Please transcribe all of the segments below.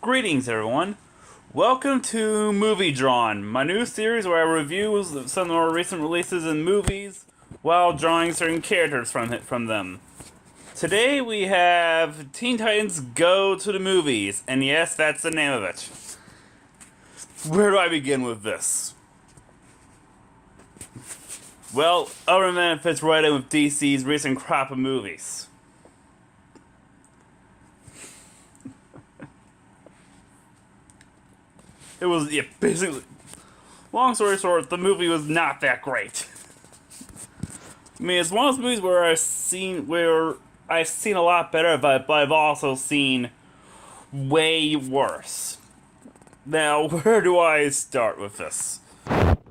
Greetings, everyone. Welcome to Moviedrawn, my new series where I review some of the more recent releases in movies while drawing certain characters from them. Today we have Teen Titans Go to the Movies, and yes, that's the name of it. Where do I begin with this? Well, other than it fits right in with DC's recent crop of movies. It was, basically, long story short, the movie was not that great. I mean, it's one of those movies where I've seen a lot better, but I've also seen way worse. Now, where do I start with this? Let's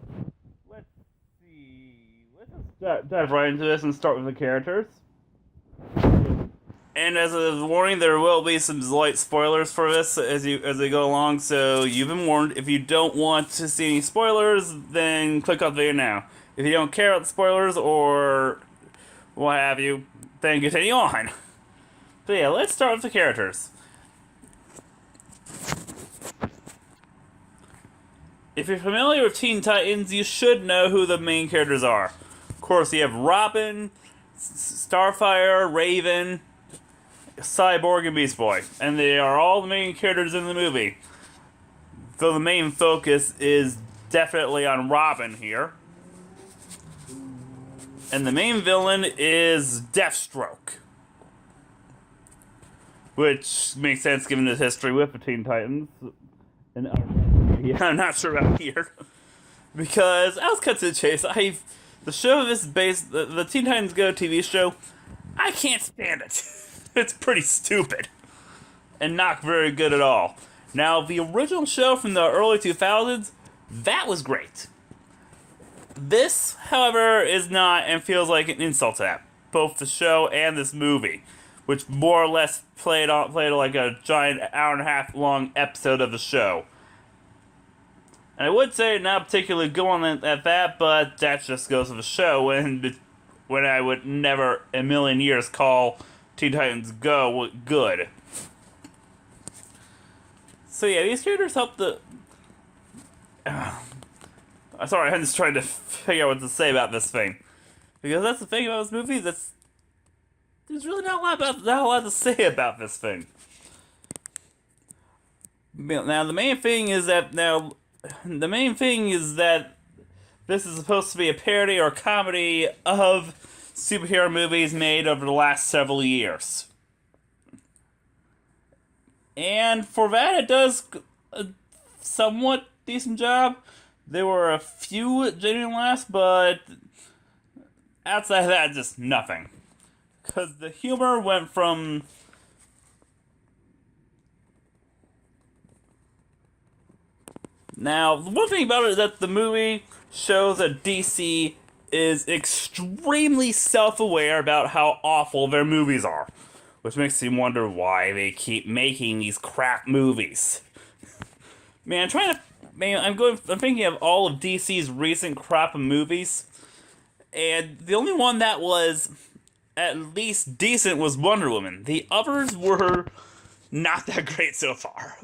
see. Let's just dive right into this and start with the characters. And as a warning, there will be some slight spoilers for this as they go along, so you've been warned. If you don't want to see any spoilers, then click off the video now. If you don't care about the spoilers or what have you, then continue on. But yeah, let's start with the characters. If you're familiar with Teen Titans, you should know who the main characters are. Of course, you have Robin, Starfire, Raven, Cyborg, and Beast Boy, and they are all the main characters in the movie. Though the main focus is definitely on Robin here. And the main villain is Deathstroke. Which makes sense given his history with the Teen Titans. And I'm not sure about here. Because, I'll cut to the chase, the show is based, the Teen Titans Go TV show, I can't stand it. It's pretty stupid. And not very good at all. Now, the original show from the early 2000s, that was great. This, however, is not and feels like an insult to that. Both the show and this movie. Which more or less played like a giant hour-and-a-half long episode of the show. And I would say not particularly good on at that, but that just goes with the show when I would never in a million years call Teen Titans Go good. So yeah, these characters help the... sorry, I'm just trying to figure out what to say about this thing. Because that's the thing about this movie, there's really not a lot to say about this thing. Now, the main thing is that this is supposed to be a parody or comedy of superhero movies made over the last several years. And for that, it does a somewhat decent job. There were a few genuine laughs, but outside of that, just nothing. Because the humor went from... Now, the one thing about it is that the movie shows that DC is extremely self-aware about how awful their movies are. Which makes me wonder why they keep making these crap movies. I'm thinking of all of DC's recent crop of movies. And the only one that was at least decent was Wonder Woman. The others were not that great so far.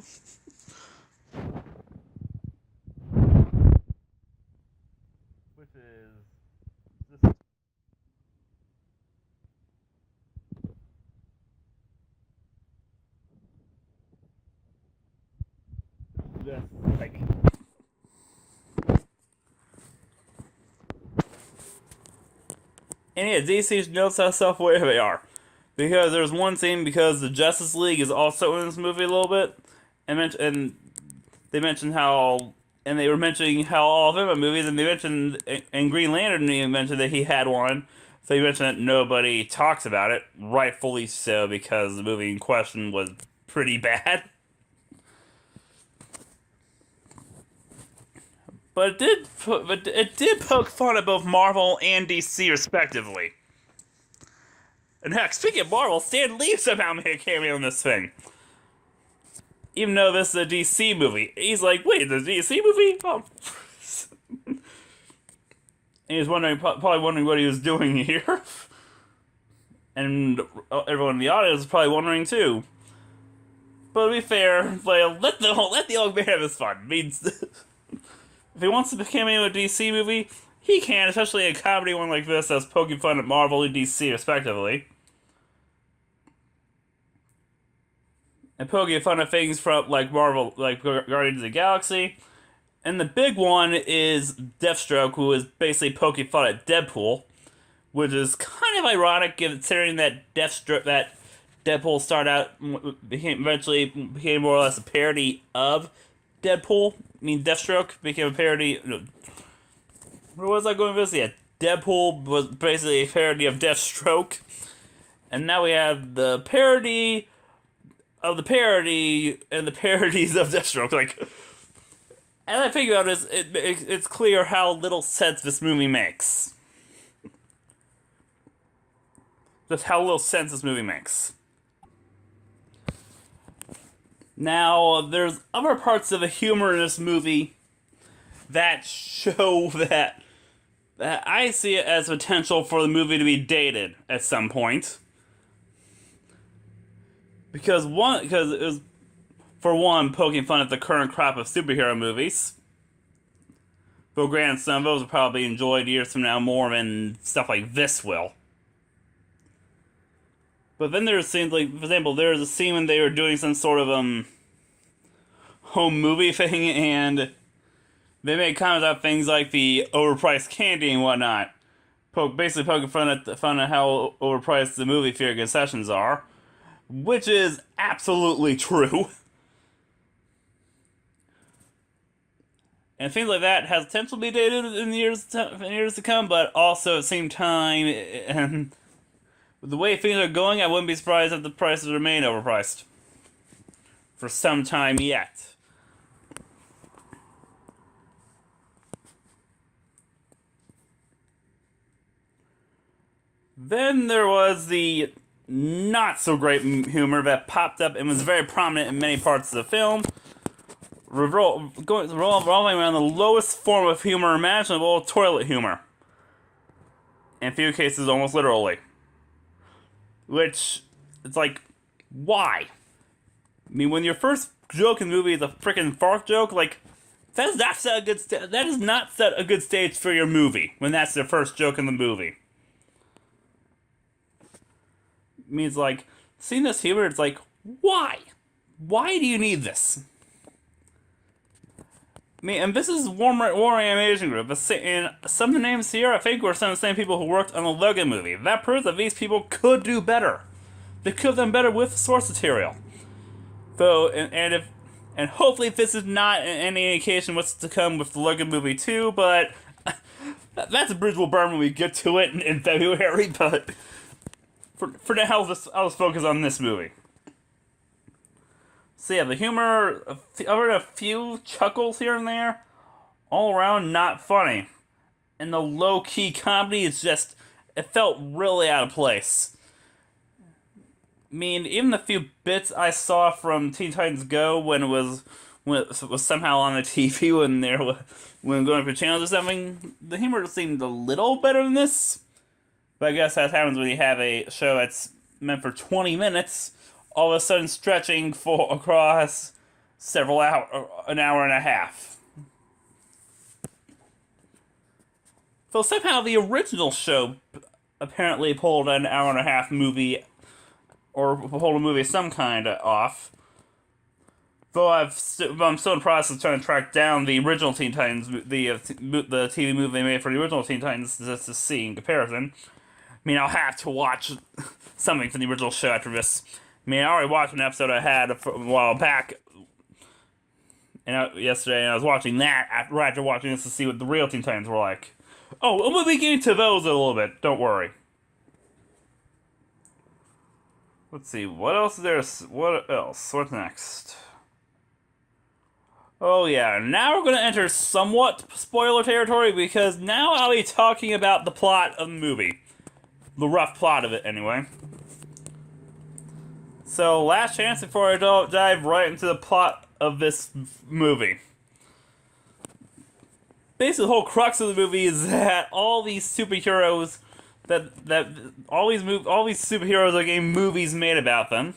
Which is just like... And yeah, DC knows how self-aware they are. Because there's one scene, because the Justice League is also in this movie a little bit, and they mentioned how, and they were mentioning how all of them are movies, and they mentioned, and Green Lantern even mentioned that he had one, so he mentioned that nobody talks about it, rightfully so, because the movie in question was pretty bad. But it did poke fun at both Marvel and DC, respectively. And heck, speaking of Marvel, Stan Lee somehow made a cameo in this thing. Even though this is a DC movie. He's like, wait, the DC movie? Oh. And he's probably wondering what he was doing here. And everyone in the audience is probably wondering too. But to be fair, like, let the old man have his fun. I mean, if he wants to become into a DC movie, he can, especially a comedy one like this that's poking fun at Marvel and DC, respectively. And poking fun at things from, like, Marvel, like Guardians of the Galaxy. And the big one is Deathstroke, who is basically poking fun at Deadpool, which is kind of ironic considering that Deadpool started out, eventually became more or less a parody of Deadpool. I mean, Deathstroke became a parody. Where was I going with this? Yeah, Deadpool was basically a parody of Deathstroke. And now we have the parody of the parody and the parodies of Deathstroke. Like, as I figure out, it's clear how little sense this movie makes. Just how little sense this movie makes. Now, there's other parts of the humor in this movie that show that I see it as potential for the movie to be dated at some point. Because it was, for one, poking fun at the current crop of superhero movies. Though granted, some of those will probably be enjoyed years from now more than stuff like this will. But then there's scenes like, for example, there's a scene when they were doing some sort of home movie thing, and they made comments about things like the overpriced candy and whatnot. Basically poking fun at how overpriced the movie theater concessions are, which is absolutely true. And things like that has potential to be dated in years to come, but also at the same time, and with the way things are going, I wouldn't be surprised if the prices remain overpriced for some time yet. Then there was the not so great humor that popped up and was very prominent in many parts of the film, revolving around the lowest form of humor imaginable, toilet humor. In a few cases, almost literally. Which, it's like, why? I mean, when your first joke in the movie is a freaking fart joke, like, that does not set a good stage for your movie, when that's the first joke in the movie. It means, like, seeing this humor, it's like, why? Why do you need this? I mean, and this is War Animation Group, and some of the names here, I think, were some of the same people who worked on the Logan movie. That proves that these people could do better. They could have done better with the source material. So, and hopefully this is not any indication what's to come with the Logan movie too, but that's a bridge we'll burn when we get to it in February, but for now, I'll just focus on this movie. So yeah, the humor, other than a few chuckles here and there, all around not funny. And the low-key comedy is just, it felt really out of place. I mean, even the few bits I saw from Teen Titans Go when it was somehow on the TV when going for channels or something, the humor seemed a little better than this. But I guess that happens when you have a show that's meant for 20 minutes, all of a sudden stretching across an hour and a half. So somehow the original show apparently pulled an hour and a half movie, or pulled a movie of some kind off. Though I'm still in the process of trying to track down the original Teen Titans, the TV movie they made for the original Teen Titans, just to see in comparison. I mean, I'll have to watch something from the original show after this. I mean, I already watched an episode I had a while back yesterday, and I was watching that right after watching this to see what the real Teen Titans were like. Oh, we'll be getting to those in a little bit, don't worry. Let's see, what else is there? What else? What's next? Oh yeah, now we're going to enter somewhat spoiler territory, because now I'll be talking about the plot of the movie. The rough plot of it, anyway. So, last chance before I dive right into the plot of this movie. Basically, the whole crux of the movie is that all these superheroes, all these superheroes are getting movies made about them.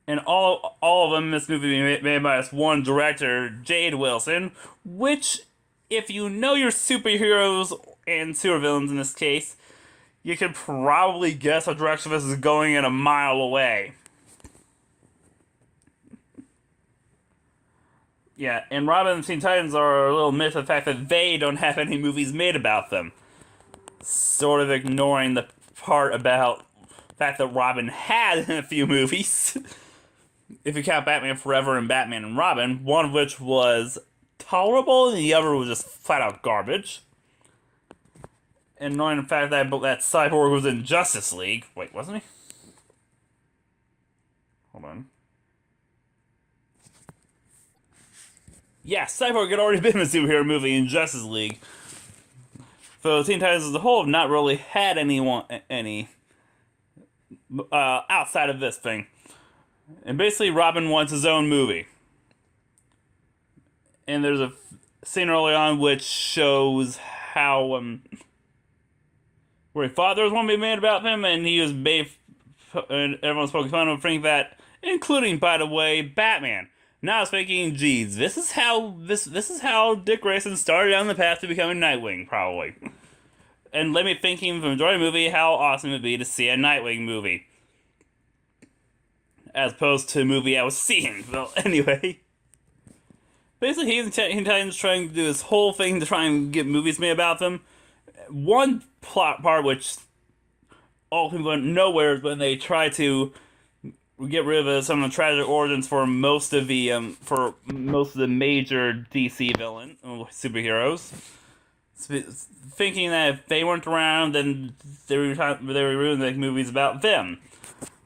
And all of them, this movie made by this one director, Jade Wilson, which, if you know your superheroes and supervillains in this case, you can probably guess what direction this is going in a mile away. Yeah, and Robin and Teen Titans are a little myth of the fact that they don't have any movies made about them. Sort of ignoring the part about the fact that Robin had a few movies. If you count Batman Forever and Batman and Robin, one of which was tolerable and the other was just flat out garbage. And knowing the fact that Cyborg was in Justice League. Wait, wasn't he? Hold on. Yeah, Cyborg had already been in a superhero movie in Justice League. So Teen Titans as a whole have not really had any outside of this thing. And basically, Robin wants his own movie. And there's a scene early on which shows how where he thought there was one being made about him, and he was and everyone's poking fun of him, thinking that, including, by the way, Batman. Now I was thinking, geez, this is how Dick Grayson started down the path to becoming Nightwing, probably. And let me thinking for the majority of the movie how awesome it would be to see a Nightwing movie. As opposed to a movie I was seeing. Well, anyway. Basically, he's Titans trying to do this whole thing to try and get movies made about them. One plot part which all people went nowhere is when they try to get rid of some of the tragic origins for most of the major DC villain superheroes. Thinking that if they weren't around, then they were ruining to make movies about them.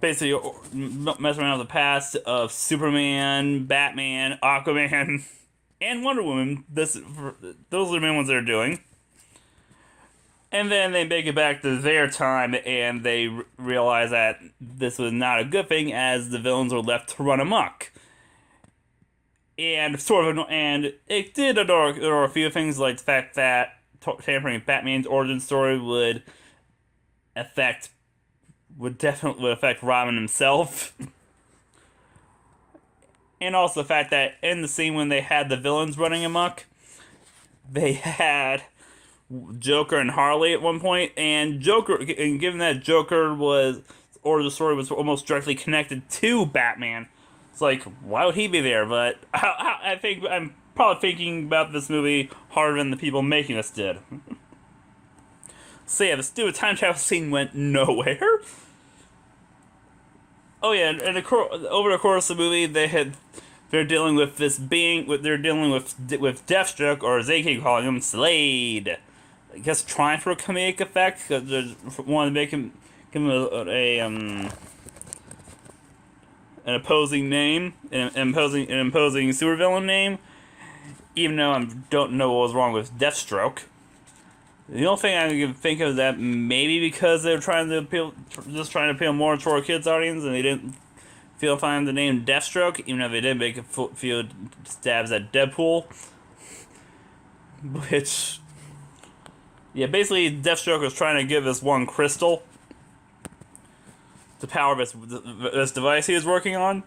Basically, messing around with the past of Superman, Batman, Aquaman, and Wonder Woman. Those are the main ones they're doing. And then they make it back to their time, and they realize that this was not a good thing, as the villains were left to run amok. And it did ignore a few things, like the fact that tampering Batman's origin story would definitely affect Robin himself. And also the fact that in the scene when they had the villains running amok, they had Joker and Harley at one point, and given that Joker the story was almost directly connected to Batman, it's like, why would he be there? But I think I'm probably thinking about this movie harder than the people making this did. So yeah, the stupid time travel scene went nowhere. Oh yeah, and over the course of the movie, they're dealing with Deathstroke, or as they keep calling him, Slade. I guess trying for a comedic effect, because they wanted to give him an opposing name, an imposing supervillain name. Even though I don't know what was wrong with Deathstroke. The only thing I can think of is that maybe because they were trying to appeal more to our kids' audience, and they didn't feel fine with the name Deathstroke, even though they did make a few stabs at Deadpool. Which, yeah, basically Deathstroke was trying to give this one crystal the power of this device he was working on.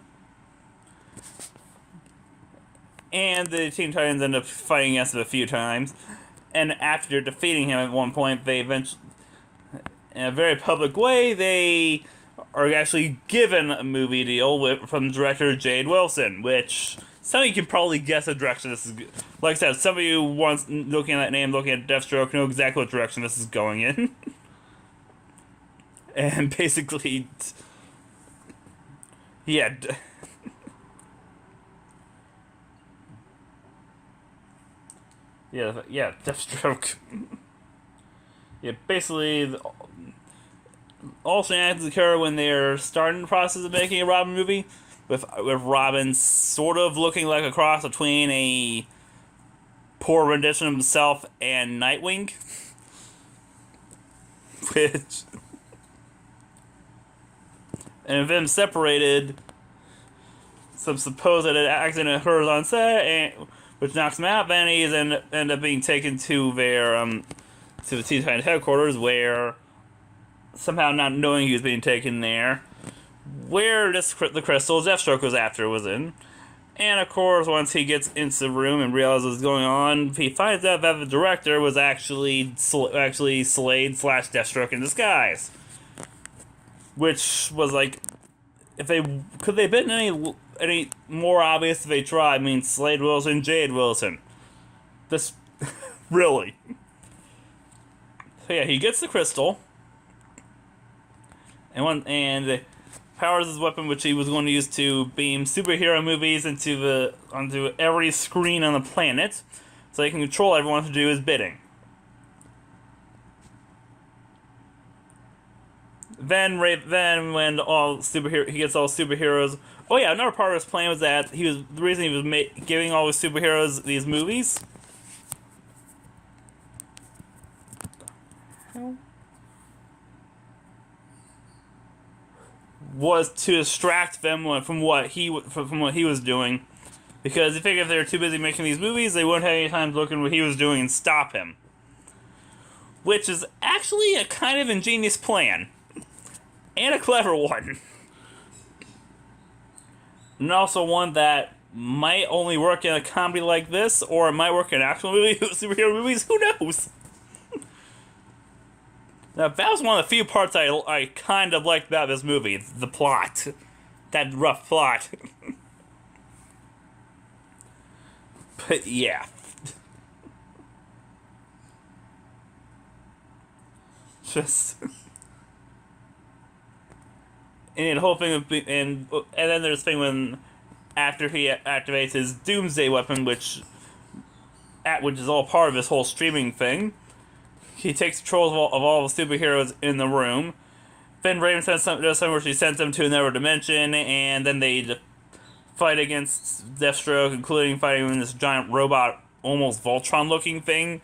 And the Teen Titans end up fighting against him a few times. And after defeating him at one point, they eventually, in a very public way, they are actually given a movie deal from director Jade Wilson, which some of you can probably guess the direction this is. Like I said, some of you once looking at that name, looking at Deathstroke, know exactly what direction this is going in. And basically, yeah. Yeah, Deathstroke. Yeah, basically, all shenanigans occur when they're starting the process of making a Robin movie, with Robin sort of looking like a cross between a poor rendition of himself and Nightwing. Which, and of them separated, some supposed accident occurs on set, which knocks him out. Then he's end up being taken to their to the Teen Titans headquarters, where somehow not knowing he was being taken there, where the crystal Deathstroke was after was in. And of course, once he gets into the room and realizes what's going on, he finds out that the director was actually Slade / Deathstroke in disguise. Which was like, could they have been any more obvious if they tried? I mean, Slade Wilson, Jade Wilson. This, really. So yeah, he gets the crystal, and powers his weapon, which he was going to use to beam superhero movies onto every screen on the planet, so he can control everyone to do his bidding. Then when he gets all superheroes. Oh yeah, another part of his plan was that the reason he was giving all his superheroes these movies. Was to distract them from what he was doing, because he figured if they were too busy making these movies, they wouldn't have any time to look at what he was doing and stop him. Which is actually a kind of ingenious plan. And a clever one. And also one that might only work in a comedy like this, or it might work in actual superhero movies, who knows? Now, that was one of the few parts I kind of liked about this movie, the plot. That rough plot. But yeah. Just... And the whole thing, and then there's the thing when, after he activates his Doomsday weapon, which is all part of this whole streaming thing, he takes control of all the superheroes in the room. Then Raven does something where she sends them to another dimension, and then they fight against Deathstroke, including fighting in this giant robot, almost Voltron-looking thing.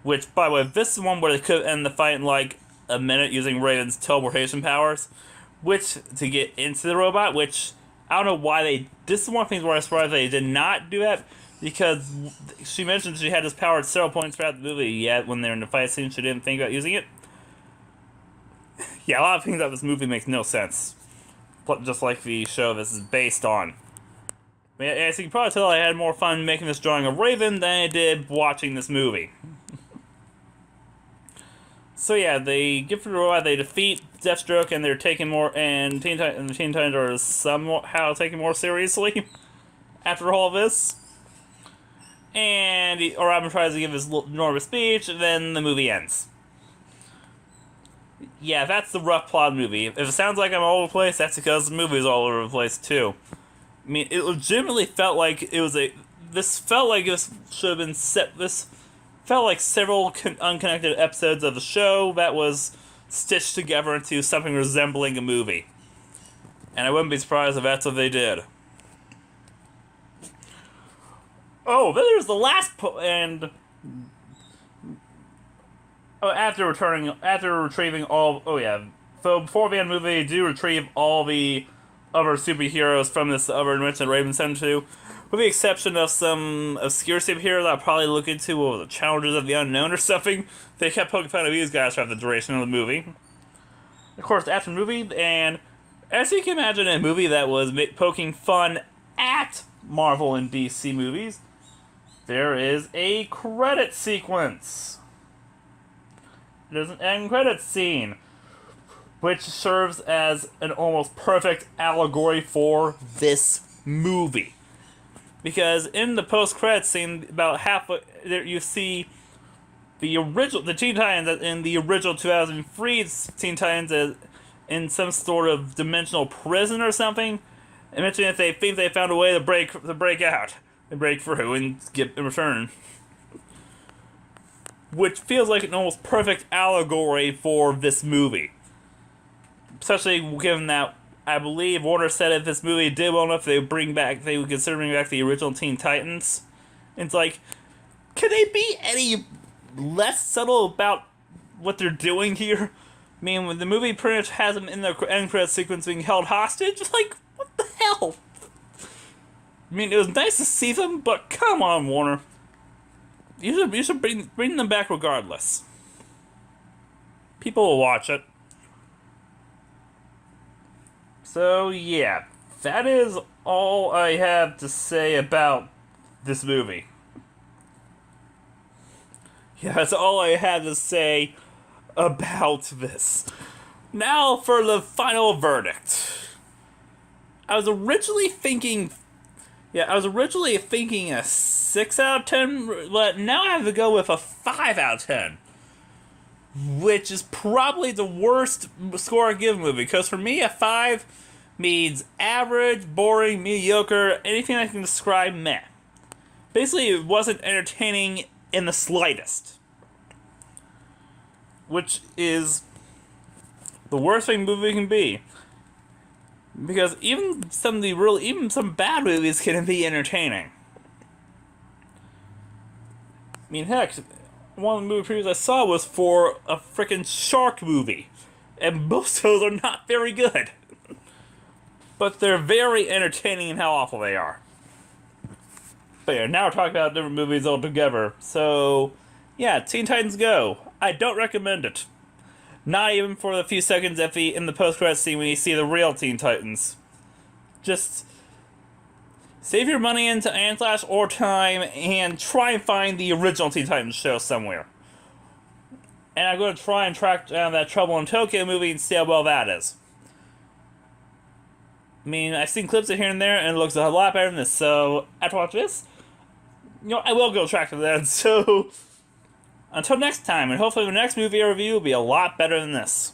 Which, by the way, this is one where they could end the fight in like a minute using Raven's teleportation powers. To get into the robot, which I don't know why this is one of the things where I was surprised they did not do that, because she mentioned she had this power at several points throughout the movie, yet when they're in the fight scene, she didn't think about using it. Yeah, a lot of things about this movie makes no sense. Just like the show this is based on. As you can probably tell, I had more fun making this drawing of Raven than I did watching this movie. So yeah, they get through the robot, they defeat Deathstroke, and they're taking more, and the Teen Titans are somehow taken more seriously after all this. And Robin tries to give his normal speech, and then the movie ends. Yeah, that's the rough plot of the movie. If it sounds like I'm all over the place, that's because the movie is all over the place too. I mean, it legitimately felt like it was this felt like this should have been set. This felt like several unconnected episodes of the show that was stitched together into something resembling a movie. And I wouldn't be surprised if that's what they did. Oh, then there's the last after retrieving all... Oh, yeah. So, before the end of the movie, they do retrieve all the other superheroes from this other dimension that Raven sent to. With the exception of some obscure superheroes I'll probably look into, what was it, Challengers of the Unknown or something. They kept poking fun of these guys throughout the duration of the movie. Of course, after the movie, and as you can imagine, a movie that was poking fun at Marvel and DC movies, there is a credit sequence. There's an end credit scene, which serves as an almost perfect allegory for this movie. Because in the post-credits scene, about halfway, you see the Teen Titans in the original 2003 Teen Titans in some sort of dimensional prison or something, and mentioning that they think they found a way to break out, and break through, and get in return. Which feels like an almost perfect allegory for this movie. Especially given that I believe Warner said if this movie did well enough, they would consider bringing back the original Teen Titans. And it's like, can they be any less subtle about what they're doing here? I mean, when the movie pretty much has them in the end credit sequence being held hostage, like, what the hell? I mean, it was nice to see them, but come on, Warner. You should bring them back regardless. People will watch it. So, yeah, that is all I have to say about this movie. Yeah, that's all I had to say about this. Now for the final verdict. I was originally thinking a 6 out of 10, but now I have to go with a 5 out of 10. Which is probably the worst score I give a movie, because for me, a 5 means average, boring, mediocre, anything I can describe meh. Basically, it wasn't entertaining in the slightest. Which is the worst thing a movie can be. Because even some bad movies can be entertaining. I mean, heck, one of the movie previews I saw was for a freaking shark movie. And most of those are not very good. But they're very entertaining in how awful they are. But yeah, now we're talking about different movies altogether. So, yeah, Teen Titans Go. I don't recommend it. Not even for the few seconds in the post-credits scene when you see the real Teen Titans. Just save your money into Anslash or time and try and find the original Teen Titans show somewhere. And I'm going to try and track down that Trouble in Tokyo movie and see how well that is. I mean, I've seen clips of here and there, and it looks a lot better than this, so after watching this, I will go track to that, so until next time, and hopefully the next movie I review will be a lot better than this.